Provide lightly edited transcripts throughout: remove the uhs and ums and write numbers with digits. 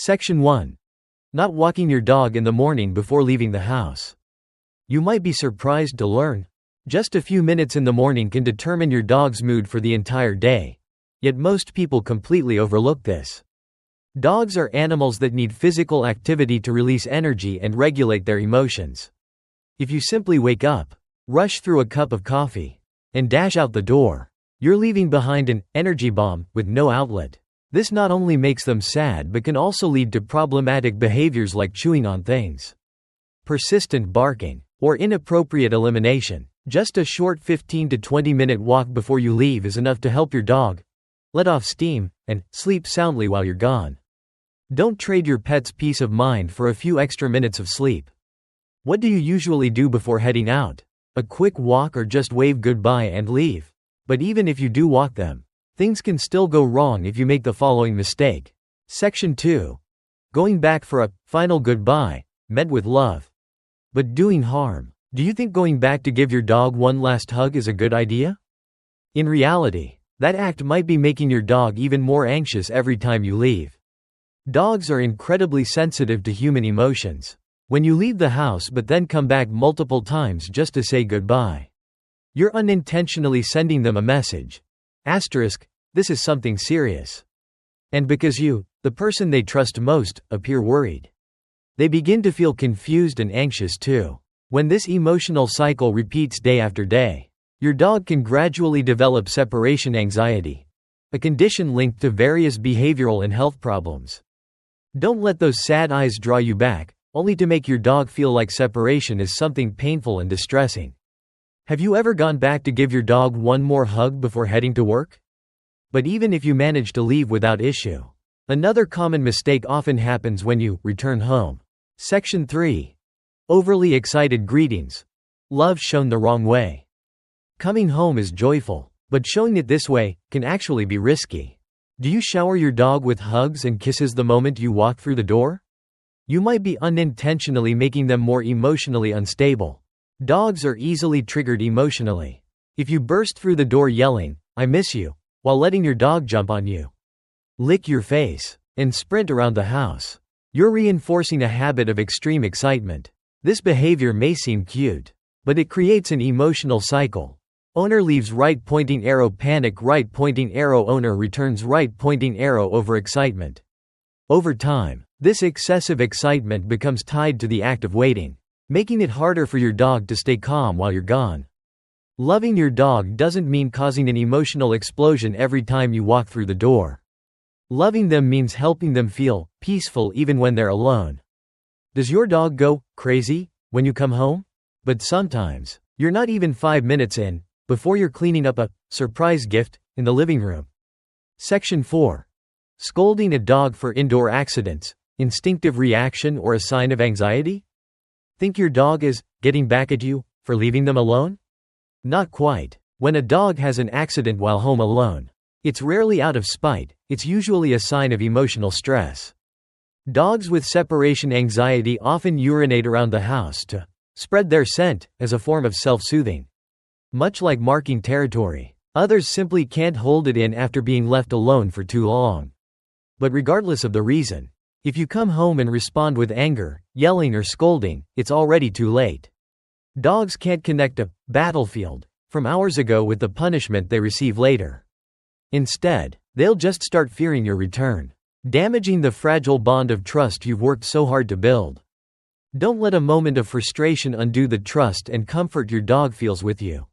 Section 1. Not walking your dog in the morning before leaving the house. You might be surprised to learn. Just a few minutes in the morning can determine your dog's mood for the entire day. Yet most people completely overlook this. Dogs are animals that need physical activity to release energy and regulate their emotions. If you simply wake up, rush through a cup of coffee, and dash out the door, you're leaving behind an energy bomb with no outlet. This not only makes them sad but can also lead to problematic behaviors like chewing on things, persistent barking, or inappropriate elimination. Just a short 15 to 20 minute walk before you leave is enough to help your dog let off steam and sleep soundly while you're gone. Don't trade your pet's peace of mind for a few extra minutes of sleep. What do you usually do before heading out? A quick walk or just wave goodbye and leave? But even if you do walk them, things can still go wrong if you make the following mistake. Section 2. Going back for a final goodbye, met with love, but doing harm. Do you think going back to give your dog one last hug is a good idea? In reality, that act might be making your dog even more anxious every time you leave. Dogs are incredibly sensitive to human emotions. When you leave the house but then come back multiple times just to say goodbye, you're unintentionally sending them a message. This is something serious. And because you, the person they trust most, appear worried, they begin to feel confused and anxious too. When this emotional cycle repeats day after day, your dog can gradually develop separation anxiety, a condition linked to various behavioral and health problems. Don't let those sad eyes draw you back, only to make your dog feel like separation is something painful and distressing. Have you ever gone back to give your dog one more hug before heading to work? But even if you manage to leave without issue, another common mistake often happens when you return home. Section 3. Overly excited greetings. Love shown the wrong way. Coming home is joyful, but showing it this way can actually be risky. Do you shower your dog with hugs and kisses the moment you walk through the door? You might be unintentionally making them more emotionally unstable. Dogs are easily triggered emotionally. If you burst through the door yelling, "I miss you," while letting your dog jump on you, lick your face, and sprint around the house, you're reinforcing a habit of extreme excitement. This behavior may seem cute, but it creates an emotional cycle. Owner leaves right pointing arrow, panic, right pointing arrow, owner returns right pointing arrow, over excitement. Over time, this excessive excitement becomes tied to the act of waiting, making it harder for your dog to stay calm while you're gone. Loving your dog doesn't mean causing an emotional explosion every time you walk through the door. Loving them means helping them feel peaceful even when they're alone. Does your dog go crazy when you come home? But sometimes, you're not even 5 minutes in, before you're cleaning up a surprise gift in the living room. Section 4. Scolding a dog for indoor accidents, instinctive reaction or a sign of anxiety? Think your dog is getting back at you for leaving them alone? Not quite. When a dog has an accident while home alone, it's rarely out of spite, it's usually a sign of emotional stress. Dogs with separation anxiety often urinate around the house to spread their scent, as a form of self-soothing. Much like marking territory, others simply can't hold it in after being left alone for too long. But regardless of the reason, if you come home and respond with anger, yelling or scolding, it's already too late. Dogs can't connect a battlefield from hours ago with the punishment they receive later. Instead, they'll just start fearing your return, damaging the fragile bond of trust you've worked so hard to build. Don't let a moment of frustration undo the trust and comfort your dog feels with you.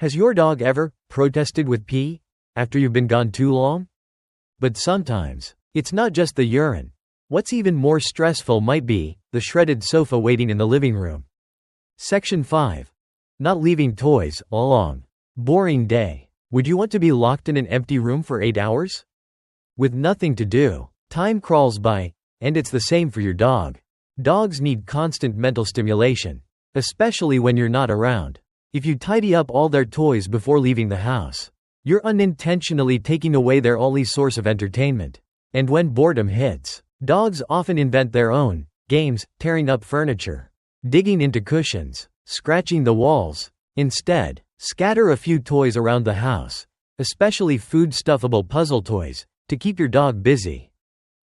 Has your dog ever protested with pee after you've been gone too long? But sometimes, it's not just the urine. What's even more stressful might be the shredded sofa waiting in the living room. Section 5. Not leaving toys all long. Boring day. Would you want to be locked in an empty room for 8 hours? With nothing to do, time crawls by, and it's the same for your dog. Dogs need constant mental stimulation, especially when you're not around. If you tidy up all their toys before leaving the house, you're unintentionally taking away their only source of entertainment. And when boredom hits, dogs often invent their own games, tearing up furniture, digging into cushions, scratching the walls. Instead, scatter a few toys around the house, especially food-stuffable puzzle toys, to keep your dog busy.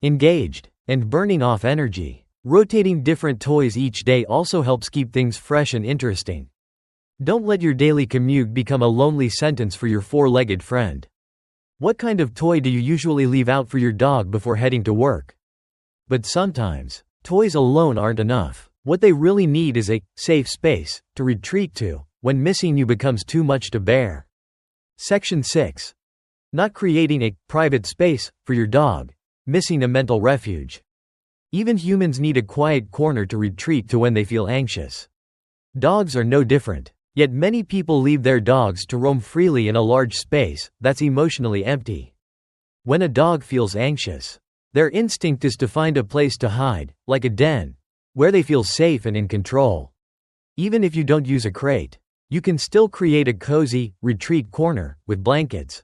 Engaged. and burning off energy. Rotating different toys each day also helps keep things fresh and interesting. Don't let your daily commute become a lonely sentence for your four-legged friend. What kind of toy do you usually leave out for your dog before heading to work? But sometimes, toys alone aren't enough. What they really need is a safe space to retreat to when missing you becomes too much to bear. Section 6. Not creating a private space for your dog. Missing a mental refuge. Even humans need a quiet corner to retreat to when they feel anxious. Dogs are no different. Yet many people leave their dogs to roam freely in a large space that's emotionally empty. When a dog feels anxious, their instinct is to find a place to hide, like a den, where they feel safe and in control. Even if you don't use a crate, you can still create a cozy, retreat corner with blankets,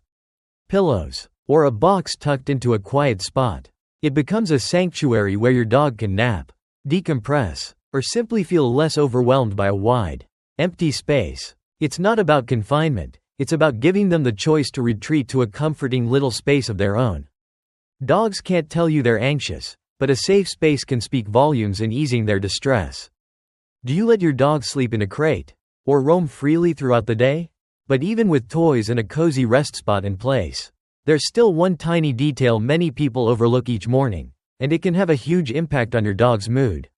pillows, or a box tucked into a quiet spot. It becomes a sanctuary where your dog can nap, decompress, or simply feel less overwhelmed by a wide, empty space. It's not about confinement, it's about giving them the choice to retreat to a comforting little space of their own. Dogs can't tell you they're anxious, but a safe space can speak volumes in easing their distress. Do you let your dog sleep in a crate, or roam freely throughout the day? But even with toys and a cozy rest spot in place, there's still one tiny detail many people overlook each morning, and it can have a huge impact on your dog's mood.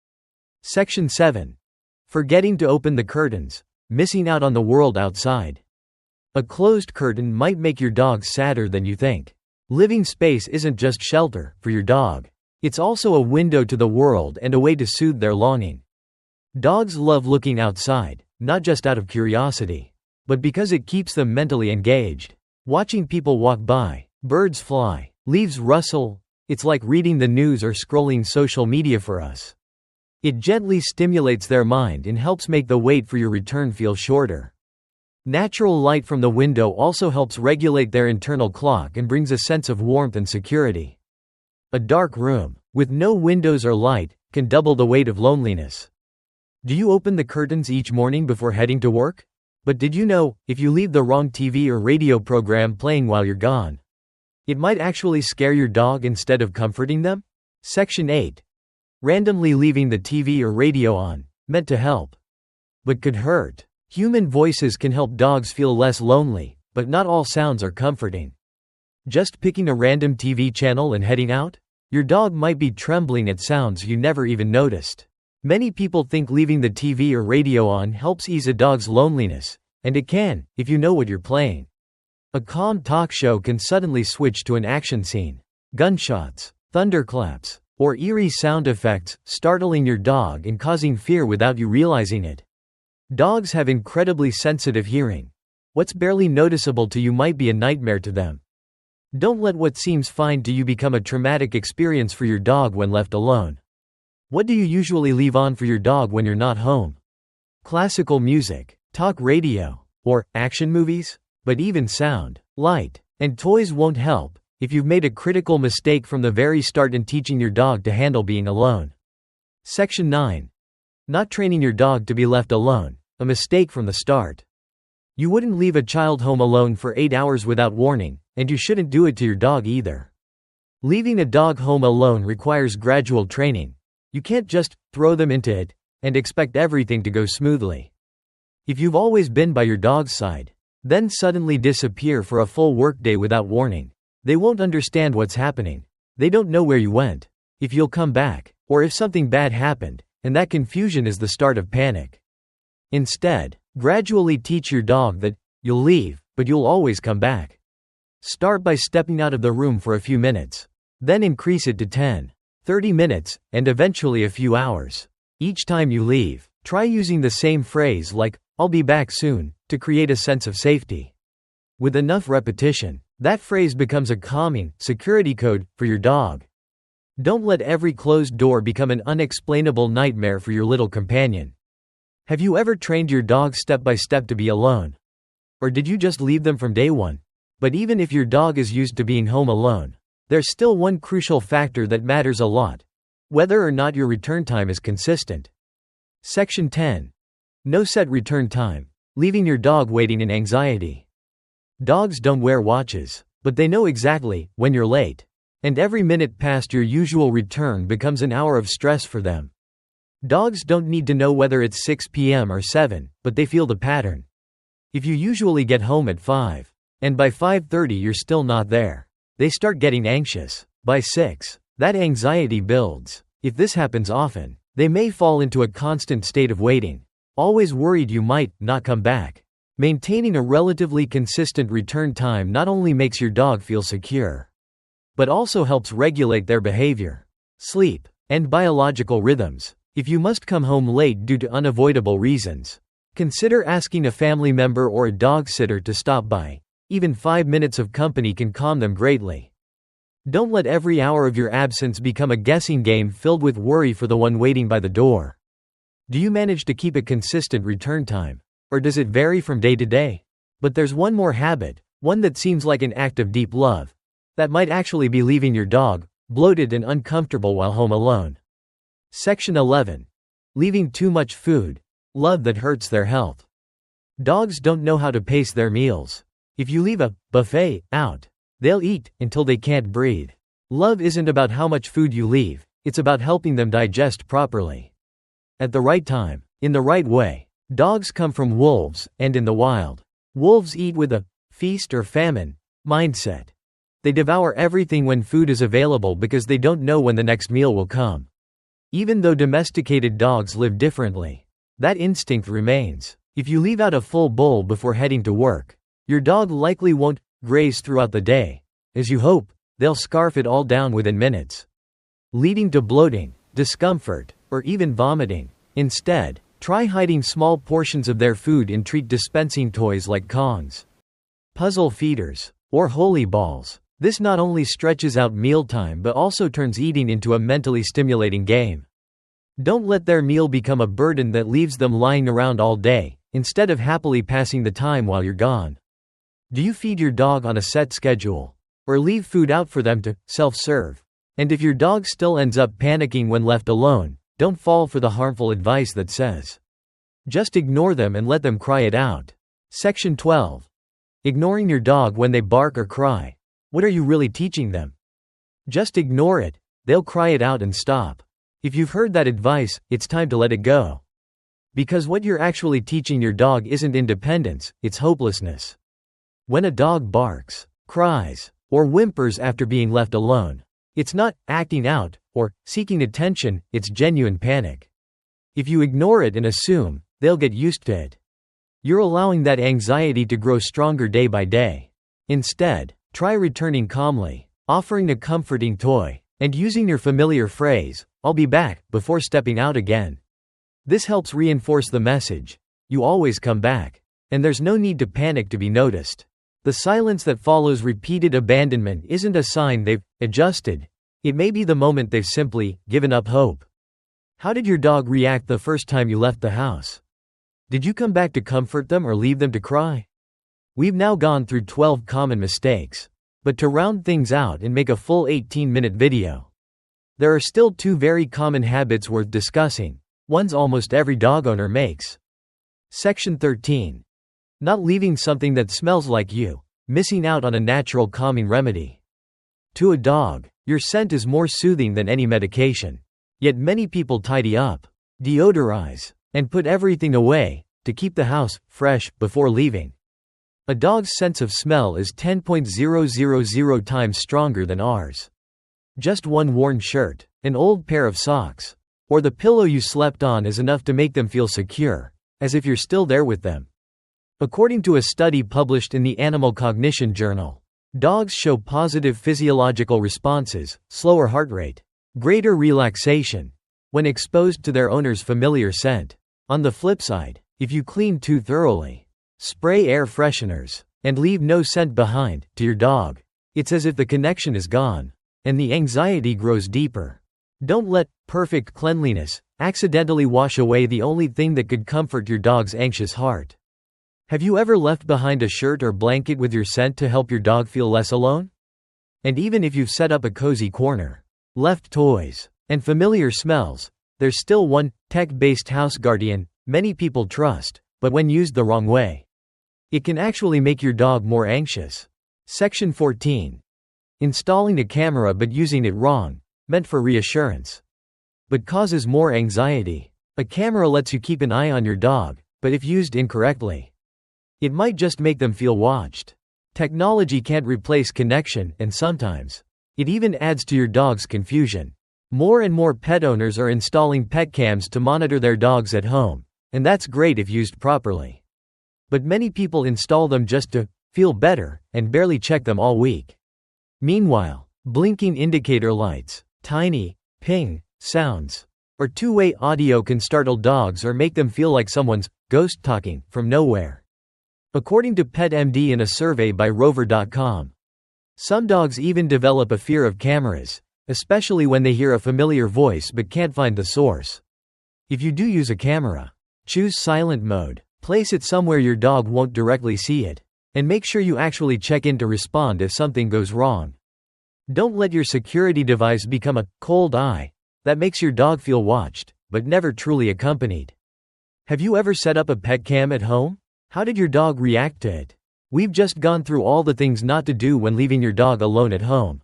Section 7. Forgetting to open the curtains, missing out on the world outside. A closed curtain might make your dog sadder than you think. Living space isn't just shelter for your dog. It's also a window to the world and a way to soothe their longing. Dogs love looking outside, not just out of curiosity, but because it keeps them mentally engaged. Watching people walk by, birds fly, leaves rustle, it's like reading the news or scrolling social media for us. It gently stimulates their mind and helps make the wait for your return feel shorter. Natural light from the window also helps regulate their internal clock and brings a sense of warmth and security. A dark room, with no windows or light, can double the weight of loneliness. Do you open the curtains each morning before heading to work? But did you know, if you leave the wrong TV or radio program playing while you're gone, it might actually scare your dog instead of comforting them? Section 8. Randomly leaving the TV or radio on, meant to help, but could hurt. Human voices can help dogs feel less lonely, but not all sounds are comforting. Just picking a random TV channel and heading out? Your dog might be trembling at sounds you never even noticed. Many people think leaving the TV or radio on helps ease a dog's loneliness, and it can, if you know what you're playing. A calm talk show can suddenly switch to an action scene. Gunshots, thunderclaps, or eerie sound effects, startling your dog and causing fear without you realizing it. Dogs have incredibly sensitive hearing. What's barely noticeable to you might be a nightmare to them. Don't let what seems fine to you become a traumatic experience for your dog when left alone. What do you usually leave on for your dog when you're not home? Classical music, talk radio, or action movies? But even sound, light, and toys won't help if you've made a critical mistake from the very start in teaching your dog to handle being alone. Section 9. Not training your dog to be left alone, a mistake from the start. You wouldn't leave a child home alone for 8 hours without warning, and you shouldn't do it to your dog either. Leaving a dog home alone requires gradual training. You can't just throw them into it and expect everything to go smoothly. If you've always been by your dog's side, then suddenly disappear for a full workday without warning, they won't understand what's happening. They don't know where you went, if you'll come back, or if something bad happened, and that confusion is the start of panic. Instead, gradually teach your dog that you'll leave, but you'll always come back. Start by stepping out of the room for a few minutes. Then increase it to 10, 30 minutes, and eventually a few hours. Each time you leave, try using the same phrase like, "I'll be back soon," to create a sense of safety. With enough repetition, that phrase becomes a calming security code for your dog. Don't let every closed door become an unexplainable nightmare for your little companion. Have you ever trained your dog step by step to be alone? Or did you just leave them from day one? But even if your dog is used to being home alone, there's still one crucial factor that matters a lot: whether or not your return time is consistent. Section 10. No set return time, leaving your dog waiting in anxiety. Dogs don't wear watches, but they know exactly when you're late. And every minute past your usual return becomes an hour of stress for them. Dogs don't need to know whether it's 6 p.m. or 7, but they feel the pattern. If you usually get home at 5, and by 5:30 you're still not there, they start getting anxious. By 6, that anxiety builds. If this happens often, they may fall into a constant state of waiting, always worried you might not come back. Maintaining a relatively consistent return time not only makes your dog feel secure, but also helps regulate their behavior, sleep, and biological rhythms. If you must come home late due to unavoidable reasons, consider asking a family member or a dog sitter to stop by. Even 5 minutes of company can calm them greatly. Don't let every hour of your absence become a guessing game filled with worry for the one waiting by the door. Do you manage to keep a consistent return time? Or does it vary from day to day? But there's one more habit, one that seems like an act of deep love. That might actually be leaving your dog bloated and uncomfortable while home alone. Section 11. Leaving too much food. Love that hurts their health. Dogs don't know how to pace their meals. If you leave a buffet out, they'll eat until they can't breathe. Love isn't about how much food you leave, it's about helping them digest properly. At the right time, in the right way. Dogs come from wolves, and in the wild, wolves eat with a feast or famine mindset. They devour everything when food is available because they don't know when the next meal will come. Even though domesticated dogs live differently, that instinct remains. If you leave out a full bowl before heading to work, your dog likely won't graze throughout the day. As you hope, they'll scarf it all down within minutes, leading to bloating, discomfort, or even vomiting. Instead, try hiding small portions of their food in treat dispensing toys like Kongs, puzzle feeders, or holy balls. This not only stretches out mealtime but also turns eating into a mentally stimulating game. Don't let their meal become a burden that leaves them lying around all day, instead of happily passing the time while you're gone. Do you feed your dog on a set schedule? Or leave food out for them to self-serve? And if your dog still ends up panicking when left alone, don't fall for the harmful advice that says, just ignore them and let them cry it out. Section 12. Ignoring your dog when they bark or cry. What are you really teaching them? Just ignore it, they'll cry it out and stop. If you've heard that advice, it's time to let it go. Because what you're actually teaching your dog isn't independence, it's hopelessness. When a dog barks, cries, or whimpers after being left alone, it's not acting out or seeking attention, it's genuine panic. If you ignore it and assume they'll get used to it, you're allowing that anxiety to grow stronger day by day. Instead, try returning calmly, offering a comforting toy, and using your familiar phrase, "I'll be back," before stepping out again. This helps reinforce the message, you always come back, and there's no need to panic to be noticed. The silence that follows repeated abandonment isn't a sign they've adjusted. It may be the moment they've simply given up hope. How did your dog react the first time you left the house? Did you come back to comfort them or leave them to cry? We've now gone through 12 common mistakes. But to round things out and make a full 18-minute video, there are still 2 very common habits worth discussing, ones almost every dog owner makes. Section 13. Not leaving something that smells like you, missing out on a natural calming remedy. To a dog, your scent is more soothing than any medication. Yet many people tidy up, deodorize, and put everything away to keep the house fresh before leaving. A dog's sense of smell is 10.000 times stronger than ours. Just one worn shirt, an old pair of socks, or the pillow you slept on is enough to make them feel secure, as if you're still there with them. According to a study published in the Animal Cognition Journal, dogs show positive physiological responses, slower heart rate, greater relaxation, when exposed to their owner's familiar scent. On the flip side, if you clean too thoroughly, spray air fresheners, and leave no scent behind to your dog, it's as if the connection is gone, and the anxiety grows deeper. Don't let perfect cleanliness accidentally wash away the only thing that could comfort your dog's anxious heart. Have you ever left behind a shirt or blanket with your scent to help your dog feel less alone? And even if you've set up a cozy corner, left toys, and familiar smells, there's still one tech-based house guardian many people trust, but when used the wrong way, it can actually make your dog more anxious. Section 14. Installing a camera but using it wrong, meant for reassurance, but causes more anxiety. A camera lets you keep an eye on your dog, but if used incorrectly, it might just make them feel watched. Technology can't replace connection, and sometimes it even adds to your dog's confusion. More and more pet owners are installing pet cams to monitor their dogs at home, and that's great if used properly. But many people install them just to feel better and barely check them all week. Meanwhile, blinking indicator lights, tiny ping sounds, or two-way audio can startle dogs or make them feel like someone's ghost talking from nowhere. According to PetMD in a survey by Rover.com, some dogs even develop a fear of cameras, especially when they hear a familiar voice but can't find the source. If you do use a camera, choose silent mode, place it somewhere your dog won't directly see it, and make sure you actually check in to respond if something goes wrong. Don't let your security device become a cold eye that makes your dog feel watched, but never truly accompanied. Have you ever set up a pet cam at home? How did your dog react to it? We've just gone through all the things not to do when leaving your dog alone at home.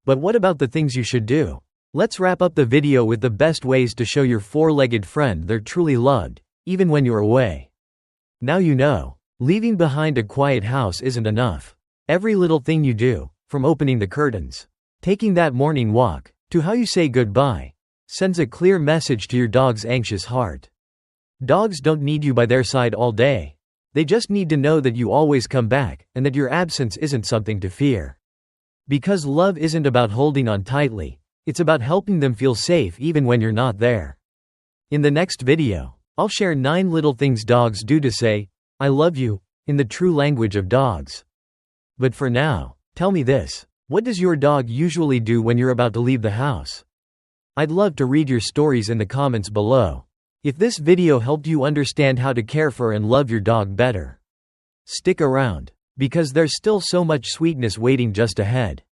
But what about the things you should do? Let's wrap up the video with the best ways to show your four-legged friend they're truly loved, even when you're away. Now you know, leaving behind a quiet house isn't enough. Every little thing you do, from opening the curtains, taking that morning walk, to how you say goodbye, sends a clear message to your dog's anxious heart. Dogs don't need you by their side all day. They just need to know that you always come back, and that your absence isn't something to fear. Because love isn't about holding on tightly, it's about helping them feel safe even when you're not there. In the next video, I'll share 9 little things dogs do to say, "I love you," in the true language of dogs. But for now, tell me this: what does your dog usually do when you're about to leave the house? I'd love to read your stories in the comments below. If this video helped you understand how to care for and love your dog better, stick around, because there's still so much sweetness waiting just ahead.